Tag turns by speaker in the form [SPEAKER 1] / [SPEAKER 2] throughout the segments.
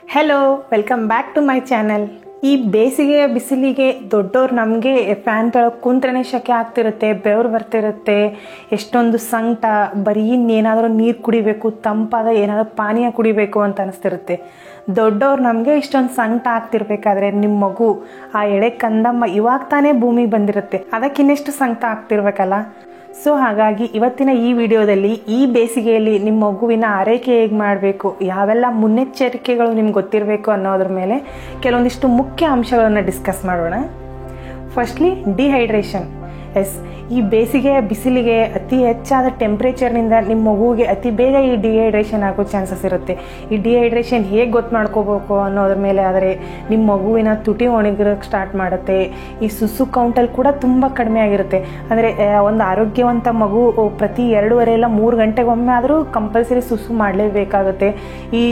[SPEAKER 1] Hello, welcome back to my channel. ಈ ಬೇಸಿಗೆಯ ಬಿಸಿಲಿಗೆ ದೊಡ್ಡವ್ರು ನಮಗೆ ಫ್ಯಾನ್ ಕೆಳಗೆ ಕುಂತ್ರೆ ಶೆಕೆ ಆಗ್ತಿರುತ್ತೆ, ಬೆವರು ಬರ್ತಿರುತ್ತೆ, ಎಷ್ಟೊಂದು ಸಂಕಟ, ಬರೀ ಇನ್ನೇನಾದರೂ ನೀರು ಕುಡಿಬೇಕು, ತಂಪಾದ ಏನಾದರೂ ಪಾನೀಯ ಕುಡಿಬೇಕು ಅಂತ ಅನಿಸ್ತಿರುತ್ತೆ. ದೊಡ್ಡವ್ರು ನಮಗೆ ಇಷ್ಟೊಂದು ಸಂಕಟ ಆಗ್ತಿರ್ಬೇಕಾದ್ರೆ ನಿಮ್ಮ ಮಗು ಆ ಎಳೆ ಕಂದಮ್ಮ ಇವಾಗ ತಾನೇ ಭೂಮಿಗೆ ಬಂದಿರುತ್ತೆ, ಅದಕ್ಕಿನ್ನೆಷ್ಟು ಸಂಕಟ ಆಗ್ತಿರ್ಬೇಕಲ್ಲ. ಸೊ ಹಾಗಾಗಿ ಇವತ್ತಿನ ಈ ವಿಡಿಯೋದಲ್ಲಿ ಈ ಬೇಸಿಗೆಯಲ್ಲಿ ನಿಮ್ಮ ಮಗುವಿನ ಆರೈಕೆ ಹೇಗೆ ಮಾಡಬೇಕು, ಯಾವೆಲ್ಲ ಮುನ್ನೆಚ್ಚರಿಕೆಗಳು ನಿಮ್ಗೆ ಗೊತ್ತಿರಬೇಕು ಅನ್ನೋದ್ರ ಮೇಲೆ ಕೆಲವೊಂದಿಷ್ಟು ಮುಖ್ಯ ಅಂಶಗಳನ್ನು ಡಿಸ್ಕಸ್ ಮಾಡೋಣ. Firstly dehydration. ಈ ಬೇಸಿಗೆಯ ಬಿಸಿಲಿಗೆ ಅತಿ ಹೆಚ್ಚಾದ ಟೆಂಪ್ರೇಚರ್ನಿಂದ ನಿಮ್ಮ ಮಗುವಿಗೆ ಅತಿ ಬೇಗ ಈ ಡಿಹೈಡ್ರೇಷನ್ ಆಗೋ ಚಾನ್ಸಸ್ ಇರುತ್ತೆ. ಈ ಡಿಹೈಡ್ರೇಷನ್ ಹೇಗೆ ಗೊತ್ತು ಮಾಡ್ಕೋಬೇಕು ಅನ್ನೋದ್ರ ಮೇಲೆ ಆದರೆ ನಿಮ್ಮ ಮಗುವಿನ ತುಟಿ ಒಣಗಿರೋಕ್ಕೆ ಸ್ಟಾರ್ಟ್ ಮಾಡುತ್ತೆ. ಈ ಸುಸು ಕೌಂಟಲ್ಲಿ ಕೂಡ ತುಂಬ ಕಡಿಮೆ ಆಗಿರುತ್ತೆ. ಅಂದರೆ ಒಂದು ಆರೋಗ್ಯವಂತ ಮಗು ಪ್ರತಿ 2.5 ಇಲ್ಲ 3 ಗಂಟೆಗೊಮ್ಮೆ ಆದರೂ ಕಂಪಲ್ಸರಿ ಸುಸು ಮಾಡಲೇಬೇಕಾಗುತ್ತೆ. ಈ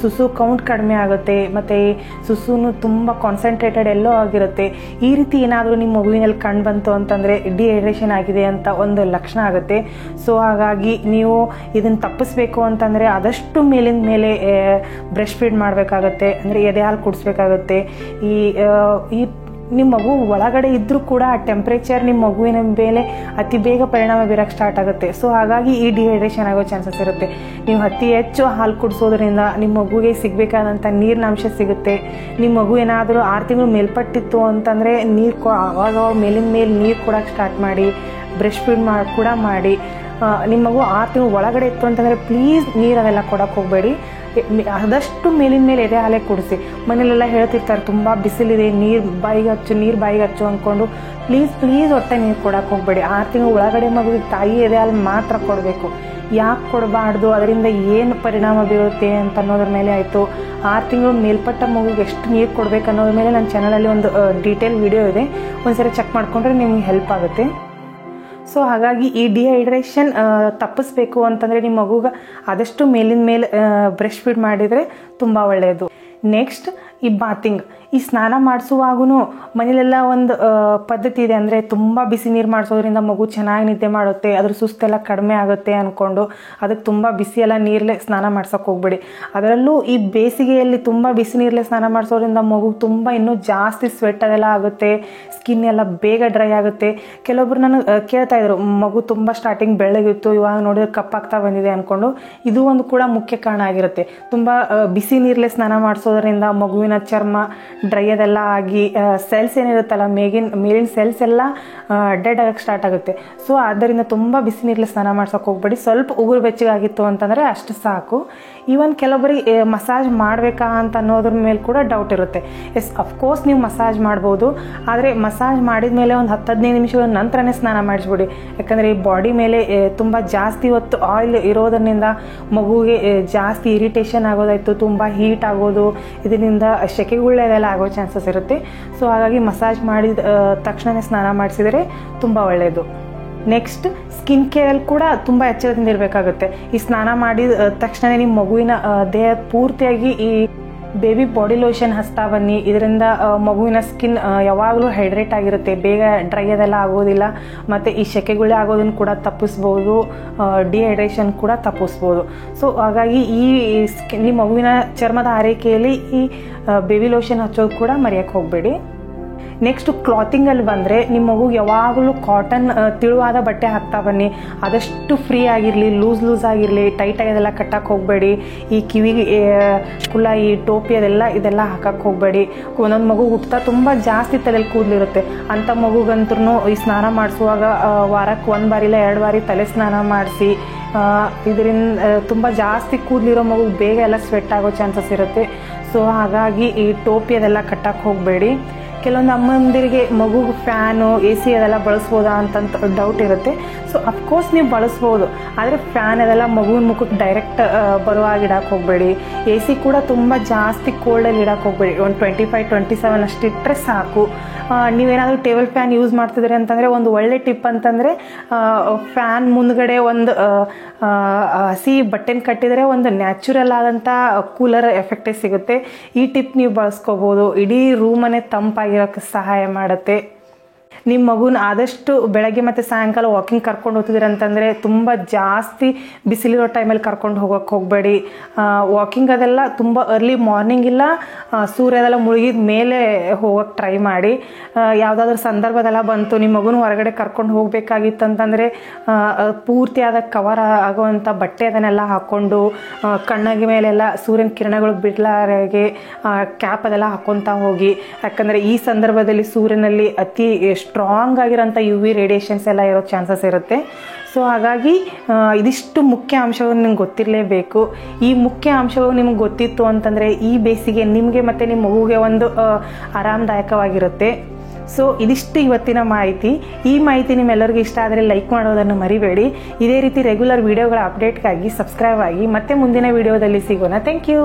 [SPEAKER 1] ಸುಸು ಕೌಂಟ್ ಕಡಿಮೆ ಆಗುತ್ತೆ ಮತ್ತು ಈ ಸುಸುನು ತುಂಬ ಕಾನ್ಸಂಟ್ರೇಟೆಡ್ ಎಲ್ಲೋ ಆಗಿರುತ್ತೆ. ಈ ರೀತಿ ಏನಾದರೂ ನಿಮ್ಮ ಮಗುವಿನಲ್ಲಿ ಕಂಡು ಬಂತು ಅಂತಂದರೆ ಡಿಹೈಡ್ರೇಷನ್ ಆಗಿದೆ ಅಂತ ಒಂದು ಲಕ್ಷಣ ಆಗುತ್ತೆ. ಸೊ ಹಾಗಾಗಿ ನೀವು ಇದನ್ನು ತಪ್ಪಿಸ್ಬೇಕು ಅಂತಂದರೆ ಆದಷ್ಟು ಮೇಲಿನ ಮೇಲೆ ಬ್ರೆಸ್ಟ್ ಫೀಡ್ ಮಾಡಬೇಕಾಗತ್ತೆ, ಅಂದರೆ ಎದೆ ಹಾಲು ಕುಡಿಸ್ಬೇಕಾಗತ್ತೆ. ಈ ನಿಮ್ಮ ಮಗು ಒಳಗಡೆ ಇದ್ದರೂ ಕೂಡ ಆ ಟೆಂಪ್ರೇಚರ್ ನಿಮ್ಮ ಮಗುವಿನ ಮೇಲೆ ಅತಿ ಬೇಗ ಪರಿಣಾಮ ಬೀರಕ್ಕೆ ಸ್ಟಾರ್ಟ್ ಆಗುತ್ತೆ. ಸೊ ಹಾಗಾಗಿ ಈ ಡಿಹೈಡ್ರೇಷನ್ ಆಗೋ ಚಾನ್ಸಸ್ ಇರುತ್ತೆ. ನೀವು ಅತಿ ಹೆಚ್ಚು ಹಾಲು ಕುಡಿಸೋದ್ರಿಂದ ನಿಮ್ಮ ಮಗುಗೆ ಸಿಗಬೇಕಾದಂಥ ನೀರಿನ ಅಂಶ ಸಿಗುತ್ತೆ. ನಿಮ್ಮ ಮಗು ಏನಾದರೂ 6 ತಿಂಗಳು ಮೇಲ್ಪಟ್ಟಿತ್ತು ಅಂತಂದರೆ ಆವಾಗ ಮೇಲಿನ ಮೇಲೆ ನೀರು ಕೊಡೋಕ್ಕೆ ಸ್ಟಾರ್ಟ್ ಮಾಡಿ, ಬ್ರೆಸ್ಟ್ ಫೀಡ್ ಕೂಡ ಮಾಡಿ. ನಿಮ್ಮ ಮಗು 6 ತಿಂಗಳು ಒಳಗಡೆ ಇತ್ತು ಅಂತಂದರೆ ಪ್ಲೀಸ್ ನೀರು ಅದೆಲ್ಲ ಕೊಡೋಕ್ಕೆ ಹೋಗಬೇಡಿ. ಆದಷ್ಟು ಮೇಲಿನ ಮೇಲೆ ಎದೆ ಹಾಲೇ ಕುಡಿಸಿ. ಮನೇಲೆಲ್ಲ ಹೇಳ್ತಿರ್ತಾರೆ ತುಂಬ ಬಿಸಿಲಿದೆ, ನೀರು ಬಾಯಿಗೆ ಹಚ್ಚು ಅಂದ್ಕೊಂಡು ಪ್ಲೀಸ್ ಹೊಟ್ಟೆ ನೀರು ಕೊಡೋಕ್ಕೆ ಹೋಗಬೇಡಿ. 6 ತಿಂಗಳು ಒಳಗಡೆ ಮಗುವಿಗೆ ತಾಯಿ ಎದೆ ಹಾಲು ಮಾತ್ರ ಕೊಡಬೇಕು. ಯಾಕೆ ಕೊಡಬಾರ್ದು, ಅದರಿಂದ ಏನು ಪರಿಣಾಮ ಬೀರುತ್ತೆ ಅಂತ ಅನ್ನೋದ್ರ ಮೇಲೆ ಆಯಿತು. 6 ತಿಂಗಳು ಮೇಲ್ಪಟ್ಟ ಮಗುಗೆ ಎಷ್ಟು ನೀರು ಕೊಡಬೇಕು ಅನ್ನೋದ್ರ ಮೇಲೆ ನನ್ನ ಚಾನಲಲ್ಲಿ ಒಂದು ಡೀಟೇಲ್ ವಿಡಿಯೋ ಇದೆ, ಒಂದ್ಸರಿ ಚೆಕ್ ಮಾಡಿಕೊಂಡ್ರೆ ನಿಮ್ಗೆ ಹೆಲ್ಪ್ ಆಗುತ್ತೆ. ಸೊ ಹಾಗಾಗಿ ಈ ಡಿಹೈಡ್ರೇಷನ್ ತಪ್ಪಿಸ್ಬೇಕು ಅಂತಂದರೆ ನಿಮ್ಮ ಮಗುಗೆ ಆದಷ್ಟು ಮೇಲಿನ ಮೇಲೆ ಬ್ರೆಸ್ಟ್ ಫೀಡ್ ಮಾಡಿದರೆ ತುಂಬ ಒಳ್ಳೆಯದು. ನೆಕ್ಸ್ಟ್ ಈ ಬಾತಿಂಗ್. ಈ ಸ್ನಾನ ಮಾಡಿಸುವಾಗೂ ಮನೇಲೆಲ್ಲ ಒಂದು ಪದ್ಧತಿ ಇದೆ, ಅಂದರೆ ತುಂಬ ಬಿಸಿ ನೀರು ಮಾಡಿಸೋದ್ರಿಂದ ಮಗು ಚೆನ್ನಾಗಿ ನಿದ್ದೆ ಮಾಡುತ್ತೆ, ಅದ್ರ ಸುಸ್ತೆಲ್ಲ ಕಡಿಮೆ ಆಗುತ್ತೆ ಅಂದ್ಕೊಂಡು ಅದಕ್ಕೆ ತುಂಬ ಬಿಸಿ ಎಲ್ಲ ನೀರಲ್ಲೇ ಸ್ನಾನ ಮಾಡ್ಸೋಕೆ ಹೋಗ್ಬೇಡಿ. ಅದರಲ್ಲೂ ಈ ಬೇಸಿಗೆಯಲ್ಲಿ ತುಂಬ ಬಿಸಿ ನೀರಲ್ಲೇ ಸ್ನಾನ ಮಾಡಿಸೋದ್ರಿಂದ ಮಗು ತುಂಬ ಇನ್ನೂ ಜಾಸ್ತಿ ಸ್ವೆಟ್ ಅದೆಲ್ಲ ಆಗುತ್ತೆ, ಸ್ಕಿನ್ ಎಲ್ಲ ಬೇಗ ಡ್ರೈ ಆಗುತ್ತೆ. ಕೆಲವೊಬ್ರು ನಾನು ಕೇಳ್ತಾಯಿದ್ರು, ಮಗು ತುಂಬ ಸ್ಟಾರ್ಟಿಂಗ್ ಬೆಳ್ಳಗಿತ್ತು, ಇವಾಗ ನೋಡಿದ್ರೆ ಕಪ್ಪಾಗ್ತಾ ಬಂದಿದೆ ಅಂದ್ಕೊಂಡು. ಇದು ಒಂದು ಕೂಡ ಮುಖ್ಯ ಕಾರಣ ಆಗಿರುತ್ತೆ. ತುಂಬ ಬಿಸಿ ನೀರಲ್ಲೇ ಸ್ನಾನ ಮಾಡಿಸೋದ್ರಿಂದ ಮಗುವಿನ ಚರ್ಮ ಡ್ರೈ ಅದೆಲ್ಲ ಆಗಿ ಸೆಲ್ಸ್ ಏನಿರುತ್ತಲ್ಲ ಮೇಲಿನ ಸೆಲ್ಸ್ ಎಲ್ಲ ಡೆಡ್ ಆಗಕ್ಕೆ ಸ್ಟಾರ್ಟ್ ಆಗುತ್ತೆ. ಸೊ ಆದ್ದರಿಂದ ತುಂಬ ಬಿಸಿ ನೀರಲ್ಲಿ ಸ್ನಾನ ಮಾಡ್ಸೋಕೆ ಹೋಗ್ಬೇಡಿ. ಸ್ವಲ್ಪ ಉಗುರು ಬೆಚ್ಚಗಾಗಿತ್ತು ಅಂತಂದರೆ ಅಷ್ಟು ಸಾಕು. ಈವನ್ ಕೆಲವೊಬ್ಬರಿಗೆ ಮಸಾಜ್ ಮಾಡಬೇಕಾ ಅಂತ ಅನ್ನೋದ್ರ ಮೇಲೆ ಕೂಡ ಡೌಟ್ ಇರುತ್ತೆ. ಅಫ್ಕೋರ್ಸ್ ನೀವು ಮಸಾಜ್ ಮಾಡ್ಬೋದು, ಆದರೆ ಮಸಾಜ್ ಮಾಡಿದ ಮೇಲೆ ಒಂದು 10-15 ನಿಮಿಷಗಳ ನಂತರನೇ ಸ್ನಾನ ಮಾಡಿಸ್ಬಿಡಿ. ಯಾಕಂದರೆ ಈ ಬಾಡಿ ಮೇಲೆ ತುಂಬ ಜಾಸ್ತಿ ಹೊತ್ತು ಆಯಿಲ್ ಇರೋದರಿಂದ ಮಗುವಿಗೆ ಜಾಸ್ತಿ ಇರಿಟೇಷನ್ ಆಗೋದಾಯಿತು, ತುಂಬ ಹೀಟ್ ಆಗೋದು, ಇದರಿಂದ ಶೆಕೆಗುಳ್ಳೆದೆಲ್ಲ ಆಗೋ ಚಾನ್ಸಸ್ ಇರುತ್ತೆ. ಸೊ ಹಾಗಾಗಿ ಮಸಾಜ್ ಮಾಡಿದ ತಕ್ಷಣವೇ ಸ್ನಾನ ಮಾಡಿಸಿದರೆ ತುಂಬ ಒಳ್ಳೆಯದು. ನೆಕ್ಸ್ಟ್ ಸ್ಕಿನ್ ಕೇರಲ್ಲಿ ಕೂಡ ತುಂಬ ಎಚ್ಚರದಿಂದ ಇರಬೇಕಾಗುತ್ತೆ. ಈ ಸ್ನಾನ ಮಾಡಿದ ತಕ್ಷಣ ನಿಮ್ಮ ಮಗುವಿನ ದೇಹ ಪೂರ್ತಿಯಾಗಿ ಈ ಬೇಬಿ ಬಾಡಿ ಲೋಷನ್ ಹಚ್ತಾ ಬನ್ನಿ. ಇದರಿಂದ ಮಗುವಿನ ಸ್ಕಿನ್ ಯಾವಾಗಲೂ ಹೈಡ್ರೇಟ್ ಆಗಿರುತ್ತೆ, ಬೇಗ ಡ್ರೈ ಅದೆಲ್ಲ ಆಗೋದಿಲ್ಲ, ಮತ್ತು ಈ ಶೆಕೆಗುಳ್ಳೆ ಆಗೋದನ್ನು ಕೂಡ ತಪ್ಪಿಸ್ಬೋದು, ಡಿಹೈಡ್ರೇಷನ್ ಕೂಡ ತಪ್ಪಿಸ್ಬೋದು. ಸೊ ಹಾಗಾಗಿ ನಿಮ್ಮ ಮಗುವಿನ ಚರ್ಮದ ಆರೈಕೆಯಲ್ಲಿ ಈ ಬೇಬಿ ಲೋಷನ್ ಹಚ್ಚೋದು ಕೂಡ ಮರೆಯೋಕ್ಕೆ ಹೋಗಬೇಡಿ. ನೆಕ್ಸ್ಟ್ ಕ್ಲಾತಿಂಗಲ್ಲಿ ಬಂದರೆ ನಿಮ್ಮ ಮಗುಗೆ ಯಾವಾಗಲೂ ಕಾಟನ್ ತಿಳುವಾದ ಬಟ್ಟೆ ಹಾಕ್ತಾ ಬನ್ನಿ. ಆದಷ್ಟು ಫ್ರೀ ಆಗಿರಲಿ, ಲೂಸ್ ಆಗಿರಲಿ, ಟೈಟಾಗಿ ಅದೆಲ್ಲ ಕಟ್ಟಕ್ಕೆ ಹೋಗಬೇಡಿ. ಈ ಕಿವಿಗೆ ಕುಲ್ಲ, ಈ ಟೋಪಿ ಇದೆಲ್ಲ ಹಾಕಕ್ಕೆ ಹೋಗಬೇಡಿ. ಒಂದೊಂದು ಮಗು ಹುಟ್ತಾ ತುಂಬ ಜಾಸ್ತಿ ತಲೆಯಲ್ಲಿ ಕೂದಲಿರುತ್ತೆ, ಅಂಥ ಮಗುಗಂತೂ ಈ ಸ್ನಾನ ಮಾಡಿಸುವಾಗ ವಾರಕ್ಕೆ 1 ಬಾರಿ ಇಲ್ಲ 2 ಬಾರಿ ತಲೆ ಸ್ನಾನ ಮಾಡಿಸಿ. ಇದರಿಂದ ತುಂಬ ಜಾಸ್ತಿ ಕೂದಲಿರೋ ಮಗು ಬೇಗ ಎಲ್ಲ ಸ್ವೆಟ್ ಆಗೋ ಚಾನ್ಸಸ್ ಇರುತ್ತೆ. ಸೊ ಹಾಗಾಗಿ ಈ ಟೋಪಿ ಅದೆಲ್ಲ ಕಟ್ಟಕ್ಕೆ ಹೋಗಬೇಡಿ. ಕೆಲವೊಂದು ಅಮ್ಮಂದಿರಿಗೆ ಮಗುಗೆ ಫ್ಯಾನು AC ಅದೆಲ್ಲ ಬಳಸ್ಬೋದಾ ಅಂತಂತ ಡೌಟ್ ಇರುತ್ತೆ. ಸೊ ಅಫ್ಕೋರ್ಸ್ ನೀವು ಬಳಸ್ಬೋದು, ಆದರೆ ಫ್ಯಾನ್ ಅದೆಲ್ಲ ಮಗುವಿನ ಮುಖಕ್ಕೆ ಡೈರೆಕ್ಟ್ ಬರುವಾಗ ಇಡಕ್ಕೆ ಹೋಗಬೇಡಿ. AC ಕೂಡ ತುಂಬ ಜಾಸ್ತಿ ಕೋಲ್ಡಲ್ಲಿ ಇಡಕ್ಕೆ ಹೋಗಬೇಡಿ. ಒಂದು 25-27 ಅಷ್ಟು ಇಟ್ಟರೆ ಸಾಕು. ನೀವೇನಾದರೂ ಟೇಬಲ್ ಫ್ಯಾನ್ ಯೂಸ್ ಮಾಡ್ತಿದ್ರಿ ಅಂತಂದರೆ ಒಂದು ಒಳ್ಳೆ ಟಿಪ್ ಅಂತಂದರೆ ಫ್ಯಾನ್ ಮುಂದ್ಗಡೆ ಒಂದು ಹಸಿ ಬಟ್ಟೆನ ಕಟ್ಟಿದರೆ ಒಂದು ನ್ಯಾಚುರಲ್ ಆದಂಥ ಕೂಲರ್ ಎಫೆಕ್ಟೇ ಸಿಗುತ್ತೆ. ಈ ಟಿಪ್ ನೀವು ಬಳಸ್ಕೋಬೋದು, ಇಡೀ ರೂಮನ್ನೇ ತಂಪಾಗಿರೋಕ್ಕೆ ಸಹಾಯ ಮಾಡುತ್ತೆ. ನಿಮ್ಮ ಮಗುನ ಆದಷ್ಟು ಬೆಳಗ್ಗೆ ಮತ್ತು ಸಾಯಂಕಾಲ ವಾಕಿಂಗ್ ಕರ್ಕೊಂಡು ಹೋಗ್ತಿದ್ದೀರ ಅಂತಂದರೆ ತುಂಬ ಜಾಸ್ತಿ ಬಿಸಿಲಿರೋ ಟೈಮಲ್ಲಿ ಕರ್ಕೊಂಡು ಹೋಗೋಕ್ಕೆ ಹೋಗಬೇಡಿ. ವಾಕಿಂಗ್ ಅದೆಲ್ಲ ತುಂಬ ಅರ್ಲಿ ಮಾರ್ನಿಂಗ್ ಇಲ್ಲ ಸೂರ್ಯದೆಲ್ಲ ಮುಳುಗಿದ ಮೇಲೆ ಹೋಗೋಕ್ಕೆ ಟ್ರೈ ಮಾಡಿ. ಯಾವುದಾದ್ರೂ ಸಂದರ್ಭದೆಲ್ಲ ಬಂತು ನಿಮ್ಮ ಮಗುನ ಹೊರಗಡೆ ಕರ್ಕೊಂಡು ಹೋಗಬೇಕಾಗಿತ್ತು ಅಂತಂದರೆ ಪೂರ್ತಿಯಾದ ಕವರ್ ಆಗುವಂಥ ಬಟ್ಟೆ ಅದನ್ನೆಲ್ಲ ಹಾಕ್ಕೊಂಡು ಕಣ್ಣಿಗೆ ಮೇಲೆಲ್ಲ ಸೂರ್ಯನ ಕಿರಣಗಳು ಬಿಡಲಾಗೆ ಕ್ಯಾಪ್ ಅದೆಲ್ಲ ಹಾಕ್ಕೊತಾ ಹೋಗಿ. ಯಾಕಂದರೆ ಈ ಸಂದರ್ಭದಲ್ಲಿ ಸೂರ್ಯನಲ್ಲಿ ಅತಿ ಸ್ಟ್ರಾಂಗ್ ಆಗಿರೋಂಥ UV ರೇಡಿಯೇಷನ್ಸ್ ಎಲ್ಲ ಇರೋ ಚಾನ್ಸಸ್ ಇರುತ್ತೆ. ಸೊ ಹಾಗಾಗಿ ಇದಿಷ್ಟು ಮುಖ್ಯ ಅಂಶಗಳು ನಿಮ್ಗೆ ಗೊತ್ತಿರಲೇಬೇಕು. ಈ ಮುಖ್ಯ ಅಂಶಗಳು ನಿಮ್ಗೆ ಗೊತ್ತಿತ್ತು ಅಂತಂದರೆ ಈ ಬೇಸಿಗೆ ನಿಮಗೆ ಮತ್ತು ನಿಮ್ಮ ಮಗುಗೆ ಒಂದು ಆರಾಮದಾಯಕವಾಗಿರುತ್ತೆ. ಸೊ ಇದಿಷ್ಟು ಇವತ್ತಿನ ಮಾಹಿತಿ. ಈ ಮಾಹಿತಿ ನಿಮ್ಮೆಲ್ಲರಿಗೂ ಇಷ್ಟ ಆದರೆ ಲೈಕ್ ಮಾಡೋದನ್ನು ಮರಿಬೇಡಿ. ಇದೇ ರೀತಿ ರೆಗ್ಯುಲರ್ ವಿಡಿಯೋಗಳ ಅಪ್ಡೇಟ್ಗಾಗಿ ಸಬ್ಸ್ಕ್ರೈಬ್ ಆಗಿ. ಮತ್ತೆ ಮುಂದಿನ ವಿಡಿಯೋದಲ್ಲಿ ಸಿಗೋಣ. Thank you.